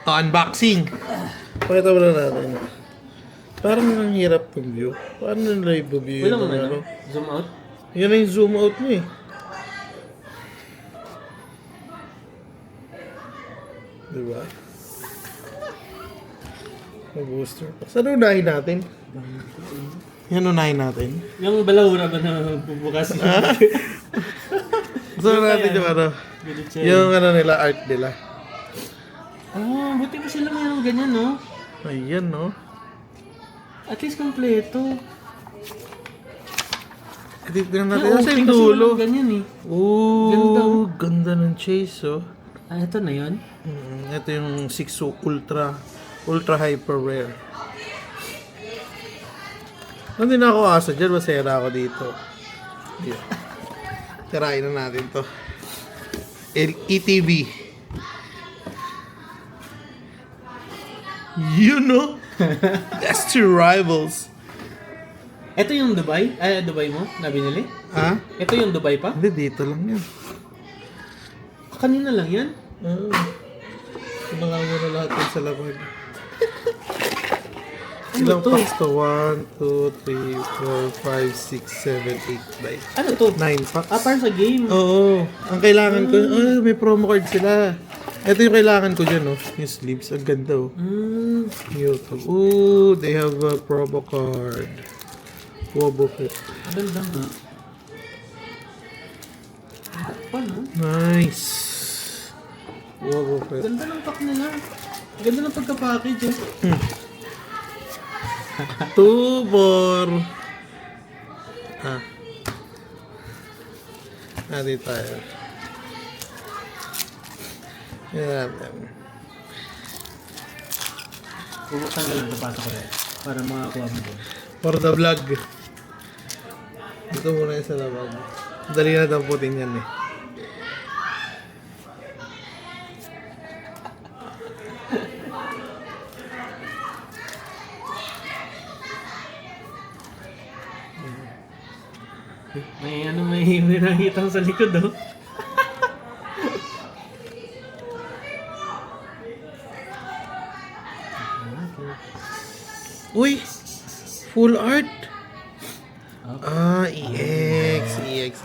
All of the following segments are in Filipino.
Unboxing. Pakita mo na natin. Parang ang hirap ng view. Paano nila i-view Wala yung mo na, ano? zoom out. Yan na yung zoom out mo eh. Diba? May booster pa. Saan unahin natin? Yan unahin natin. Yung balahura ba na bubukas? Saan natin yung ano? Yung ano nila, art nila. Oh, buti pa sila mayroong ganyan, no? Ayan, no? At least kompleto. Tignan natin. Yung Nasa yung opening kasi dulo. walang ganyan eh. Ooh, ganda ng chase, oh. Ah, ito na yun? Ito yung 6 Ultra Hyper Rare. Hindi na ako asa dyan. Masera ako dito. Yeah. Tirahin na natin to. ETV. You know? That's two rivals. Ito yung Dubai? Ay, Dubai mo? Na binili? Ha? Ito yung Dubai pa? Hindi, dito lang yan. Kanina lang yan? Oo. Kumanga mo na lahat yun sa laban. Ilang to? packs to? 1, 2, 3, 4, 5, 6, 7, 8, 9. Ano to? 9 packs. Ah, para sa game. Oo. Ang kailangan ko, may promo card sila. Ito yung kailangan ko dyan, oh. Yung sleeves. Ang ganda, oh. YouTube. Ooh, they have a promo card. Wobo Fit. Ang ganda nga. Pa, no? Nice. Wobo Fit. Ganda ng pack nila. Ganda ng pagka-package, eh. 2 for... Dito tayo. Yan natin. Bubuksan ka lang ito ko rin. Para makakuha mo doon. For the vlog. Ito muna yung sa labag. Dali na damputin yan eh. May nakikita ko sa likod, oh. Uy! Full art! Okay. EX.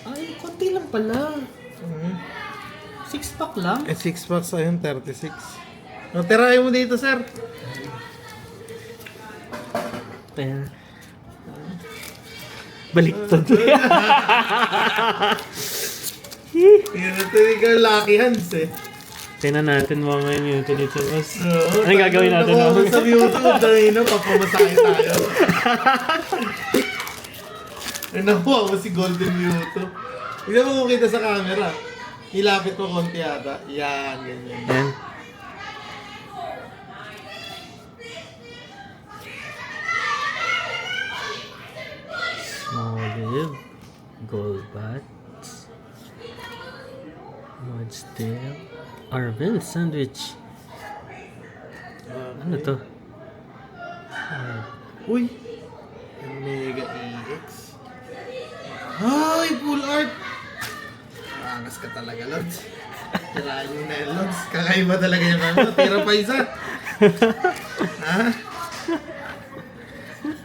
Ay, konti lang pala. 6-pack lang. 6 packs ayun, 36. Tirahin mo dito, sir. Ayan. Baliktad. Yan ito yung Lucky Hands eh. Tingnan natin mga yung dito. Oo, Anong gagawin natin? Nakuha sa YouTube, dahil na, papamasahe tayo. Ay, nakuha mo si Golden Mewtwo. Hindi mo kung kita sa camera. Ilapit mo konti ata. Yan, ganyan. Ayan. Smoliv. Golbats. Mudsdale. Arvel Sandwich. Ano to? Uy! Mega EX. Ay, full art! Angas ka talaga, Lods. Tirahan yung na yan, Lods. Kakaiba talaga yung ano. Tira pa isa. Ha?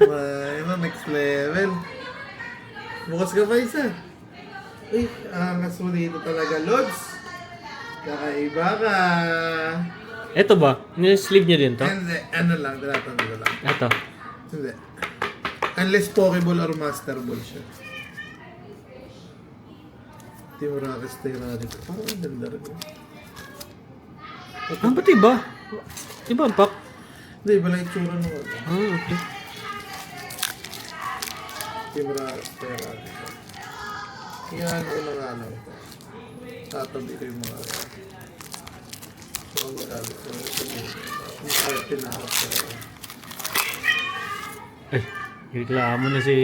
Ano, next level. Bukas ka pa isa. Uy, angas mo dito talaga, Lods. Kakaiba ka. Ito ba? Sleeve niyo din to? Hindi, ano lang, tinatanda ko lang. Ito. Hindi. Unless Pokeball or Master Ball siya. Team Rockets tayo na dito. Parang ang ganda rin. Ah, ba't iba? Iba ang pack? Hindi, iba lang itsura nung ano. Ah, okay. Team Rockets tayo na dito. Yan, una nga lang ito. Tatabi ko yung mga... Ang sabi ko. Yung party na ako. Ay, reklamo na si...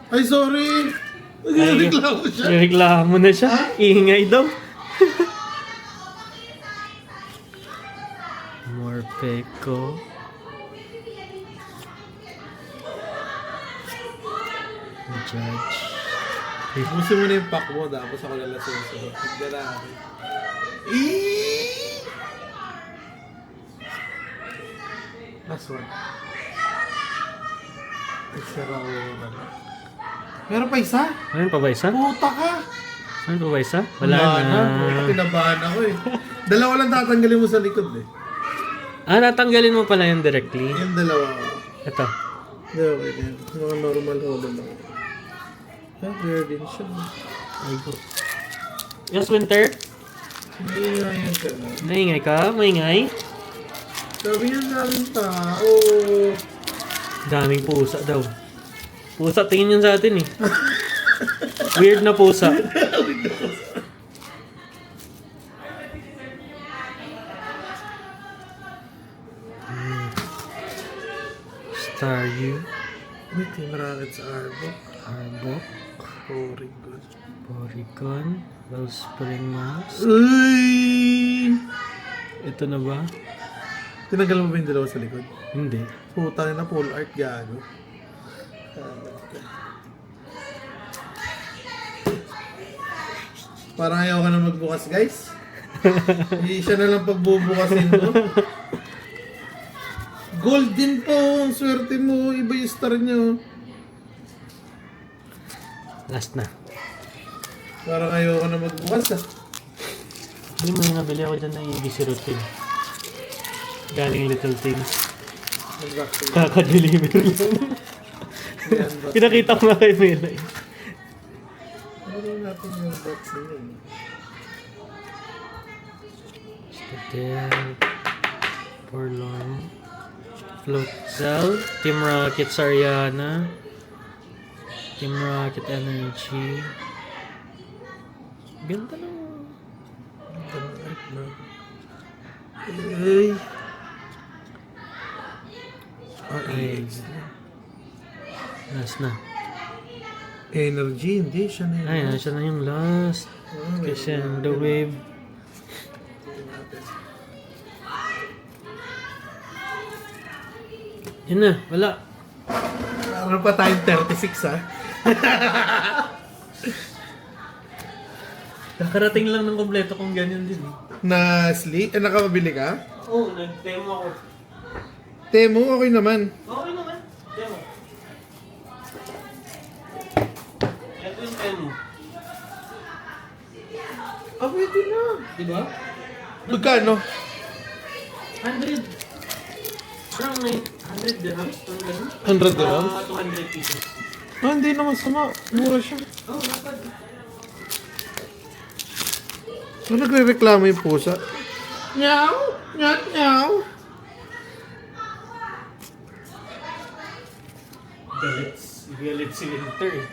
Ay, sorry! Nagreklamo siya. Reklamo na siya. Ingay daw. Morpeko. Judge. Busin mo na yung pack mo, tapos ako lalasin sa tignan natin. Eee! Last one. Isa raw na lang. Meron pa isa? Ano pa ba isa? Puta ka! Ano pa ba isa? Wala na. Puta, kinabahan ako eh. Dalawa lang tatanggalin mo sa likod eh. Ah, natanggalin mo pala yun directly. Yung dalawa. Ito. Hindi, okay din. Mga normal holo lang. Ah, clear din siya. Ay ko. Yes, Winter? Hindi nga yan ka na. Maingay ka? Maingay? Sabi niya daming tao. Daming pusa daw. Pusa, tingin yun sa atin eh. Weird na pusa. Star U. May Team Rockets Arbok. Arbok. Porygon. Porygon. Wellspring Mouse. Uy! Ito na ba? Tinanggal mo ba yung dalawa sa likod? Hindi. Puta na full art gago. Parang ayaw ka na magbukas, guys. Hindi siya na lang pagbubukasin mo. Gold din po. Ang swerte mo. Iba yung star niyo. Last na. Parang ayaw ka na magbukas, ah. Hindi mo yung nabili ako dyan ng ABC routine. Galing Little Things. Unboxing. Kaka-deliver lang. Pinakita ko nga kay Melay. Ano natin yung unboxing yun? Stadel. Forlorn. Float Cell. Team Rocket Sariana. Team Rocket Energy. Ganda na. Ay. Ay. Last na. Energy, hindi siya na yun. Ay, nasa na yung last. Kasi the wave. Yun na, wala. Meron pa tayong 36, ha? Kakarating lang ng kompleto kung ganyan din. Na sleep? Nakabili ka? Oo, nag-demo ako. Temo, okay naman. Okay naman. Demo. Ito yung demo. Ah, pwede na. Diba? Magkano? 100. Parang 100 dirhams. 100 dirhams? 200 pieces. Ah, hindi naman sama. Mura siya. Oh, dapat. So, nagre-reklamo yung pusa. Meow! Meow! Meow! Galit si Winter eh.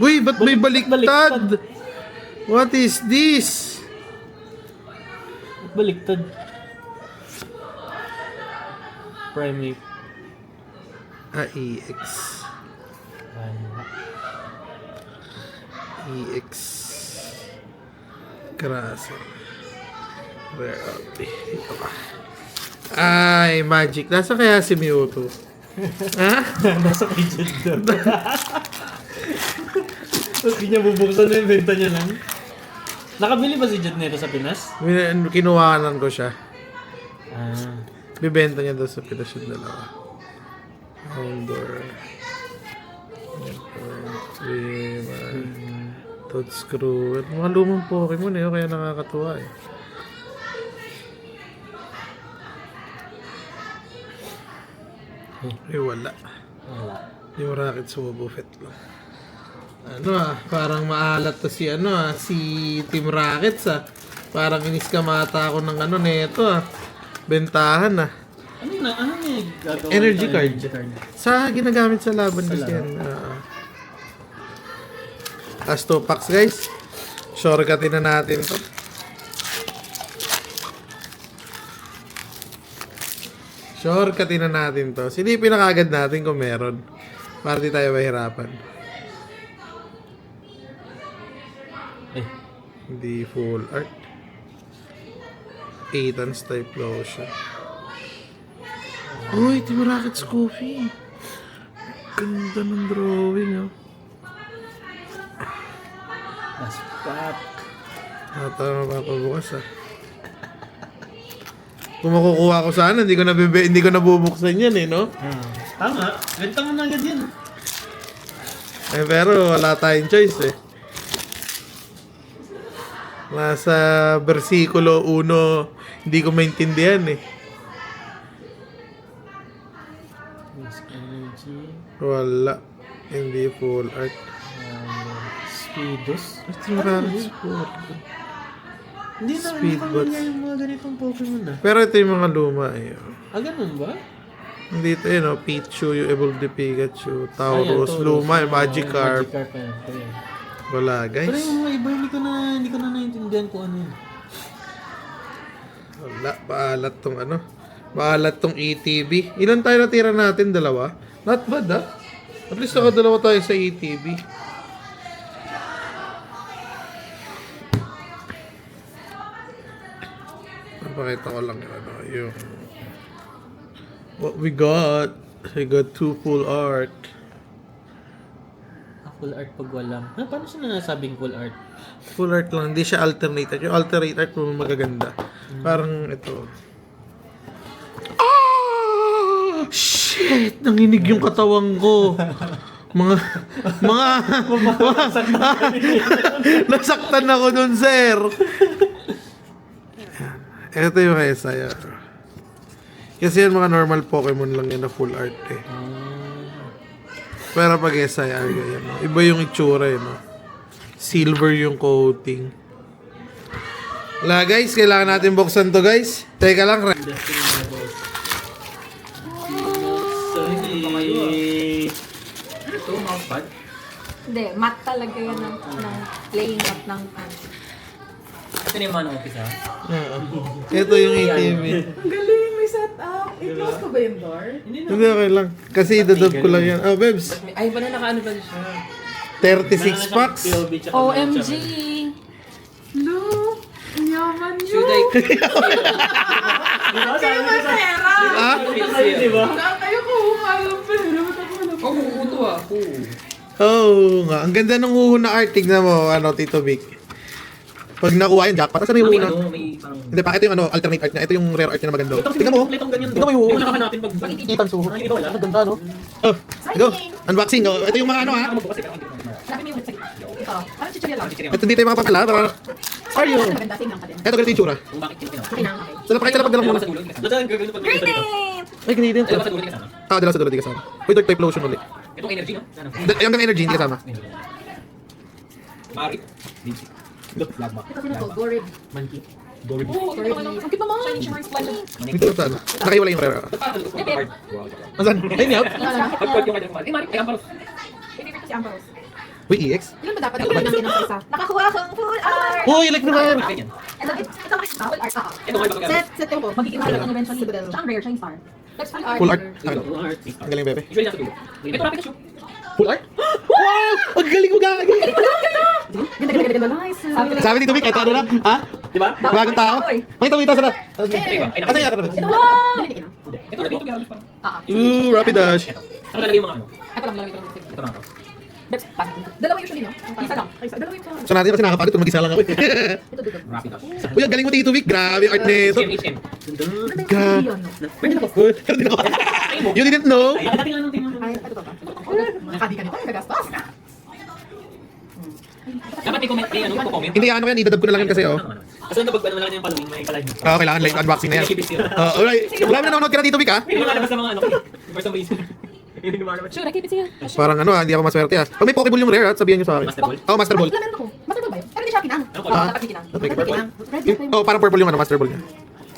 Uy, ba't may baliktad? Baliktad. What is this? Baliktad. Primate. Ah, EX. EX. Krasa. Where are we? Ito ka. Ay, magic. Nasa kaya si Mewtwo? Ha? Nasa kay Jed doon. Hindi niya bubuksan na yung benta niya lang. Nakabili ba si Jed nito sa Pinas? Kinuhanan ko siya. Ah. Bibenta niya daw sa Pinas yung dalawa. Holdor. Toadscrew. Mga lumang Pokemon eh. Kaya nakakatuwa eh. Eh, wala. Wala. Yung Rocket Swabufet lang. Ano parang maalat to si si Team Rockets Parang iniskamata ako ng neto Bentahan Ano niya gagawin? Energy tayo? card. Energy card. Sa ginagamit sa laban kasi laro? yan. As 2 packs guys. Shortcutin na natin to. Shortcutin na natin to. Silipin na kagad natin kung meron. Para di tayo mahirapan. Eh, Hindi full art. Ethan's type lotion. Uy, Team Rockets Coffee. Ganda ng drawing Last pack. Ito mapapabukas ah. Kung makukuha ko sana, hindi ko nabubuksan yan eh, no? Tama. Benta mo na agad yan. Eh, pero wala tayong choice eh. Nasa versikulo 1, hindi ko maintindihan eh. Miss Energy. Wala. Hindi full art. Speedos. Ito maraming sport. Hindi na Speed familiar yung mga ganitong Pokemon na. Pero ito yung mga luma eh. Ah, ganun ba? Dito yun, oh, Pichu, yung Evolved Pikachu, Taurus, Ayan, Luma, yung Magikarp. Magikarp yan. Ito yan. Wala, Pero guys. yung mga iba, hindi ko na naintindihan kung ano yun. Wala, paalat tong ano. Paalat tong ETB. Ilan tayo natira natin? Dalawa? Not bad, ah. At least nakadalawa tayo sa ETB. Napakita ko lang yung ano, yung... What we got? I got 2 full art. Full art pag walang. Ha, paano siya nasabing full art? Full art lang, hindi siya alternate art. Yung alternate art mo magaganda. Parang ito. Ah! Shit! Nanginig yung katawang ko. mga nasaktan ako dun, sir. Ito yung SIR. Kasi yan mga normal Pokemon lang yan na full art eh. Pero pag SIR ganyan, no? Iba yung itsura eh, no? Silver yung coating. Wala guys, kailangan natin buksan to guys. Teka lang. Ito, mousepad. Hindi, mat talaga yan ng playing mat ng Ito na yung mga office ha? Ito yung ATV. Ang galing, may setup. I-close ko ba yung door? Hindi okay lang. Kasi idadab ko lang yan. Oh, Bebs. Ay, ba na nakaano ba siya? 36 packs. OMG! No! Ang yaman nyo! Should I... Kayo masera! Ah? Diba? Saan kayo kuha ng pera? Ba't ako wala pa? Ito ah. Oh, nga. Ang ganda ng uho na art. Tignan mo, ano, Tito Vic. Pag nakuha yung jackpot, asan yung uho na? May parang... Hindi pa, ito yung ano, alternate art niya. Ito yung rare art niya na maganda. Tignan mo. Tignan mo yung uho. Yung nakahanapin pag... Itan suho. Ang ganda, no? Oh, go. Unboxing. Oh. Ito yung mga ano, ha? Sabi mo yung website. Ito. Parang chichirya lang. Ito dito yung mga papala. Para... Are you? Maganda, same lang ka din. Ito ganito yung tsura. Okay na, okay. Saan pakita lang pagdalang muna. Grenade! Ay, grenade yan. Ah, dala sa dulo, di kasama. Uy, dark type lotion ulit. Itong energy, no? Yung energy, hindi kasama. Mari. Look, plasma. Ito sino to? Gorib. Monkey. Gorib. Ang cute naman. Shiny shimmer splendid. Dito sa ano. Nakaiwala yung rare. Asan? Ayun yun. Mari, kaya paros. Favorite ko si Ambrose. Uy, EX. Ilan ba dapat yung pinang ng isa? Nakakuha akong full art! Uy, like naman. Ito makikita, full art. Set yung magiging mahal ang eventually. Siya ang rare, siya yung star. That's full art. Full art. Ang galing, bebe. Usually nasa dulo. Ito na Pikachu. Full art? Wow! Ang galing mo gagawin! Ganda. Nice. Sabi ni Tumik, ito ano na? Ha? Diba? Bagong tao? Makita mo ito, sarap. Asa yung akarap? Ito wow! Ito na dito. Ooh, Rapid Dash. Ano talaga yung mga ano? Ito lang, ito lang. Ito na ako. Dalawa usually, no? Isa lang. Dalawa yung isa. So natin kasi nakakapagod kung mag-isa lang ako. Ito dito. Rapid dash. Uy, ang galing mo Tito Vic. Grabe yung art nito. HM. God. Pwede na po. Pero di na ako. You didn't know? Ay, dati nga nung tingnan mo. Ay, ito ba? Nakadi ka nito, gagastos. Dapat may comment, may ano, comment. Hindi, ano yan, idadab ko na lang yan kasi, oh. Kasi nung pag ano lang yung following, may palive mo. Kailangan live unboxing na yan. Alright. Wala mo nanonood ka na Tito Vic, ha? May lumalabas sa mga ano. For some reason. Hindi lumalabas. Sure, keep it siya. Parang ano, hindi ako maswerte, ha? Pag may Pokeball yung rare, at sabihin nyo sa akin. Master Ball. Oh, Master Ball. Wala meron ako. Master Ball ba yun? Pero hindi siya kinang. Ano Oo, dapat kinang. Okay, Dapat kinang. Red Oh, parang purple yung ano, Master Ball niya.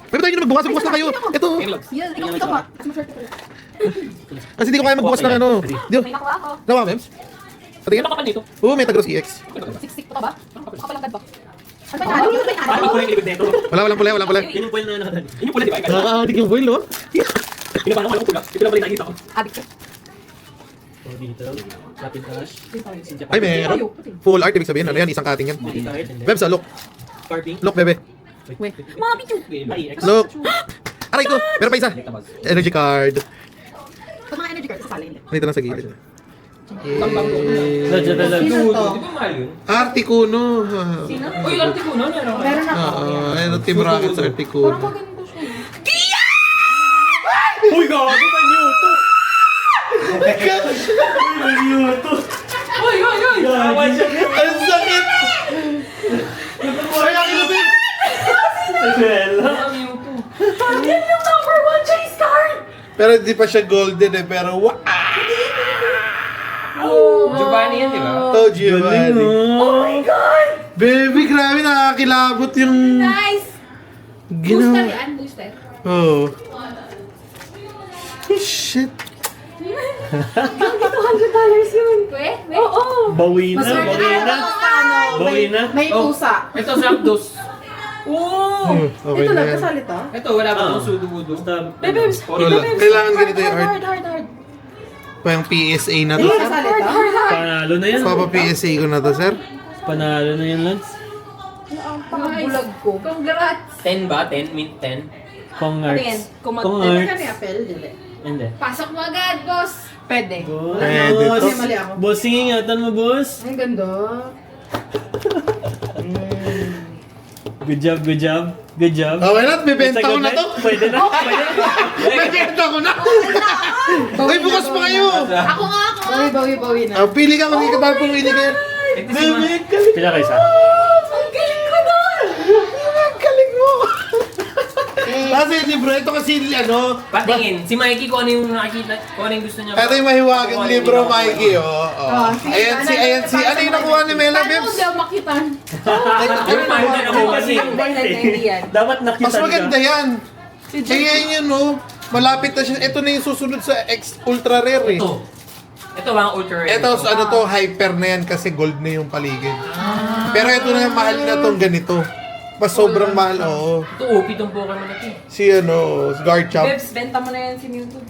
Pero tayo na magbukas na kayo. Ito. Yan, ikaw pa. Mas maswerte ko. Kasi hindi ko kaya magbukas ng ano. Di May nakuha ako. Nawa, Mems? Patingin? Ano kapal nito? Oo, Metagross EX. Siksik pa ba? Kapal ang ba? Ano ba yung ano? Parang may kulay likod nito. Walang pula, walang pula. Yun yung foil na nakadali. Yun yung pula, di ba? Nakaka-addict yung foil, oh. Pinapaano ko lang pula. Ito lang pala yung nakikita ko. Adik ko. Dito. Rapid dash. Ay, meron. Full art, ibig sabihin, ano yan, isang cutting yan. Bebs, look. Carving. Look, bebe. Wait. Mami, Pichu. Look. Aray ko, meron pa isa. Energy card. Pag mga energy cards, sasali hindi. Dito lang sa gilid. Lods, ito, Lods. Sino to? Di ba mahal yun? Articuno. Uy, Articuno, meron ka. Meron ako. Ayun ang Team Rocket sa Parang Articuno. maganda siya. Uy, gago ka Newton! Newton! Uy! Gago siya. Ang sakit! Ay, ang ilapin! Bella. Yan yung number 1 chase card! Pero hindi pa siya golden eh, pero wow! Giovanni yan, di ba? Oh, Giovanni. Oh my God! Baby, grabe nakakilabot yung... Nice! Ginawa. Booster yan, booster. Oh. Shit. $200 yun. Wait. Oo. Bawi na, Mas bawi na. Bawi na. May pusa. Ito, Zapdos. Oo! Okay Ito na lang, yan. kasali to. Ito, wala pa itong sudo-budo. Basta, Bebebs! Wala. Kailangan ganito yung art. Hard. Pa yung PSA na to. Ito, kasali to. panalo na yan. Papa PSA ko na to, sir. Panalo na yan, Lods. Pakabulag ko. Congrats! 10 ba? 10? Mint 10? Kong Ano yan? Arts. Kung Kong mag-teka Arts. ni Apple, dili. Hindi. Pasok mo agad, boss! Pwede. Boss. Pwede to. Mali ako. Bossing, ingatan mo, boss. Ang ganda. Good job, good job. Good job. Okay na, bibenta ko na to. Pwede na. Pwede na. Bibenta ko na. Ay, bukas pa kayo. Ako nga! Bawi na. Pili ka kung hindi ka ba pumili kayo. Baby, galing. Pila kayo isa? Ang galing ko doon! Ang galing mo. Kasi libro, ito kasi ano. Patingin, si Mikey kung ano yung nakikita, kung ano yung gusto niya. Ito yung mahiwagang libro, Mikey. Oh, oh. sige, Ayan si, ano yung nakuha ni Mela Paano Bibbs? hindi ako makitan? Ay, paano na ako kasi? Hindi yan. Dapat nakita Mas maganda yan. Kaya yun, no? Malapit na siya. Ito na yung susunod sa X Ultra Rare eh. Ito ang ultra rare. Ito, ano to, hyper na yan kasi gold na yung paligid. Pero ito na mahal na tong ganito. Mas sobrang mahal, oo. Ito, OP tong Pokemon na ito. Si ano, Garchomp. Bebs, benta mo na yan si Mewtwo.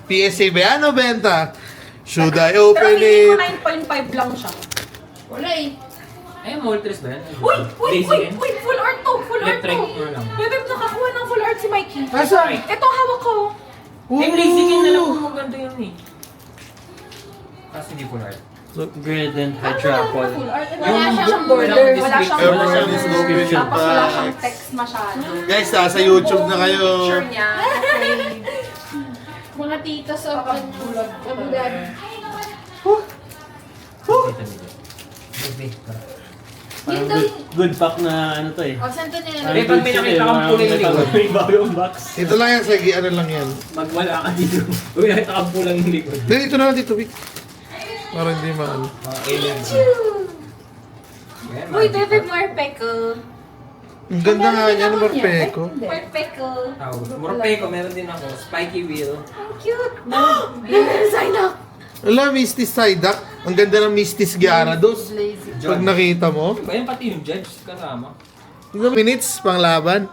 PSA ba? Ano benta? Should I Pero open hindi ko it? 9.5 lang siya. Wala eh. Ay, Moltres ba yan? Uy! Basic yan? Full art to! Full art to! Electric or lang? Bebeb, nakakuha ng full art si Mikey. Asan? Ito, hawak ko. Eh, basic yan na lang kung maganda yun eh. Kasi hindi full art. Look, Grid and Full Hydropol. art. Yung Wala siyang walang border. Wala siyang description. Wala siyang border. description Tapos wala box. siyang text masyado. Guys, nasa YouTube na kayo. Picture niya. Mga tita sa kabulan. Parang good pack na ano to eh. O, saan to nila? May pag may nakita kang kulay yung likod. May bagong box. Ito lang yan, sige, ano lang yan. Magwala ka dito. Uy, nakita kang pulang yung likod. Dito na lang dito, Vic. Para hindi maano. Mga aliens. Uy, Bebe, more peko. Ang ganda nga niya, ano Marpeco. More peko. Morpeko, meron din ako. Spiky Wheel. Ang cute. Bebe, sign up. Alam, Misty Psyduck. Ang ganda ng Misty Gyarados. Pag nakita mo. Ba yan pati yung judge kasama? Ilang minutes pang laban.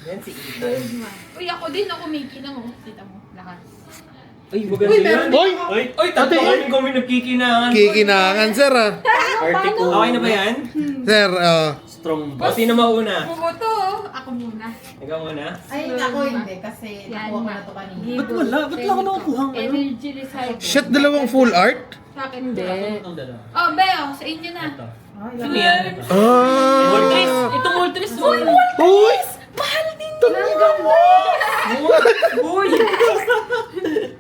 Yan si Ethan. Uy, ako din ako Mickey lang. Kita mo, lahat. Ay, maganda yan. Hoy! Uy! Uy, tatlo kami nagkikinangan. Kikinangan, sir ah. Article. Okay na ba yan? Sir, Strong O, boss. sino mauna? Bumoto. Ako muna. Ikaw muna? Ay, ako hindi kasi nakuha ko na to kanina. Ba't wala? Ba't wala ka nakukuha ng ano? Energy recycle. shit, dalawang full art? Sa akin hindi. Ang dalawa. Oh, Beo, sa inyo na. Ito. Sino yan? Moltres! Ah! Ito Moltres! Uy! Mahal din Talaga mo! Uy!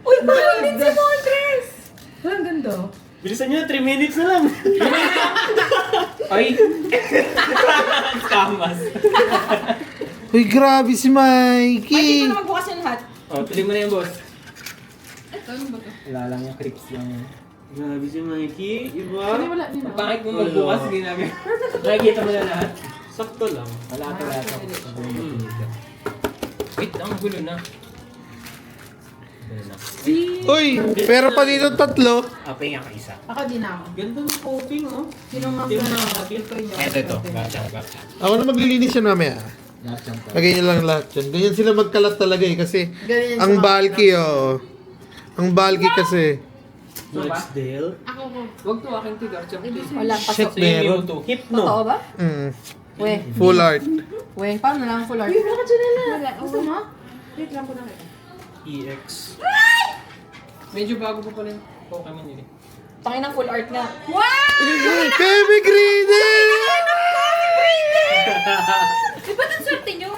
Uy, mahal din si Moltres. Ang ganda. Bilisan nyo, 3 minutes na lang. Ay! Kamas. Uy, grabe si Ay, hindi Mikey! ko na magbukas yung lahat. O, tuloy mo na yung boss. Ito, ano ba ito? Wala lang yung creeps lang. Grabe si Mikey. Iba? Hindi, wala din. Bakit mo magbukas? Sige namin. Nakikita mo na lahat. Sakto lang. Wala ka lahat. Wait, ang gulo na. Gulo na. Uy, pero pa dito tatlo. Apay nga ka isa. Ako din ako. Ganda ng coping, oh. Sino nga Hindi mo ba? nakakapil. Ito. Gotcha. Ako na maglilinis yan mamaya. Lagay niyo lang lahat yan. Ganyan sila magkalat talaga eh kasi Ganyan ang sa mga- bulky oh. Ang bulky kasi. Rochdale. Ako ko. Huwag to aking tigar. Wala, Shit, pasok. meron. Hypno. Totoo ba? Mm. We. Full art. We, paano lang full art? Uy, bakit dyan nila? Gusto mo? Wait lang po na kita. EX. Medyo bago pa pala yung Pokemon nila. Tangin ng full art nga. Baby Greedy! Di ba ang swerte nyo?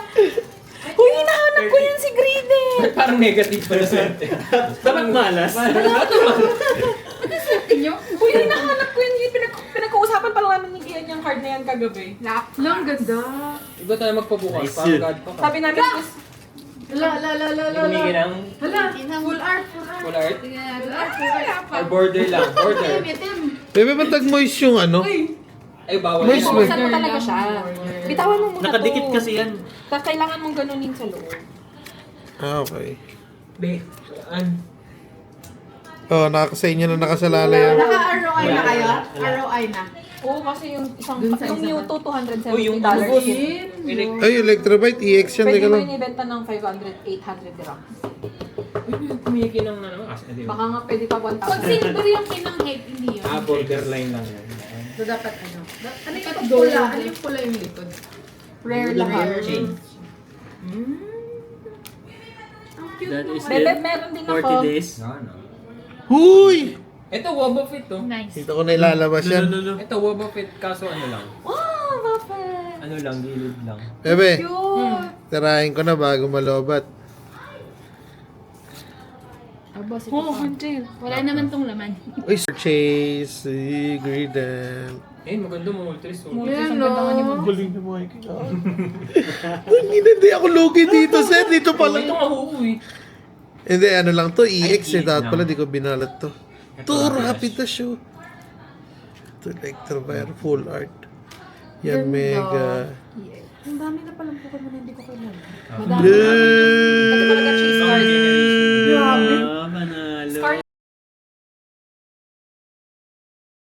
Uy, hinahanap ko yan si Greedy. Parang negative pala swerte. Dapat malas. Ba't ang swerte nyo? Uy, hinahanap ko yan. Pinag-uusapan pa lang namin ni Ian yung card na yan kagabi. Lang, ganda. Iba tayo magpabukas. Nice Parang yun. God pa ka. Sabi namin, Humigi ng Full art. full art. Yeah, Or border lang. Border. Itim. Bebe, matag moist yung ano? Ay, bawal. Moist yun. ba? buksan mo talaga siya. Bitawan mo muna Nakadikit to. kasi yan. Kailangan mong ganunin sa loob. Okay. Be, Oh, nakasa inyo na nakasalala yan. Naka-ROI na kayo? ROI na. Oo, kasi yung isang, Dun sa yung isa Mewtwo, $270. Uy, yung Ay, Electrovite, EX yan. Pwede Teka mo lang. yung ibenta ng 500, 800 grams. humigi ng ano. Di ba? Baka nga pwede pa 1,000. Pag silver yung pinang-head, hindi yun. Borderline lang yun. So, dapat ano? Ano yung pula? Ano yung pula yung likod? Rare lang. Change. Ang cute That mo. is Bebe, it. meron din ako. 40 days. Ano? Huy! Ito, Wobo Fit to. Nice. Dito ko na ilalabas yan. No. Ito, Wobo Fit. Kaso ano lang. Wow, Muffet! Ano lang, gilid lang. Bebe, Cute! tirahin ko na bago malobat. Boss, ito Oh, pa. Angel. Wala naman tong laman. Uy, Chase, Greedent. Eh, maganda mo, Ultris. Multis ang ganda nga ni Mom. Galing na mga hindi ako lugi dito, sir. Dito pala. Ito nga, huuwi. Hindi, ano lang to, EX eh. Ay, Dapat lang. pala, di ko binalat to. Ito, To Rapid Rapid to show. To Electrovire, full art. Yan, mega. Ang dami na palang Pokemon na hindi ko kailangan. Blue!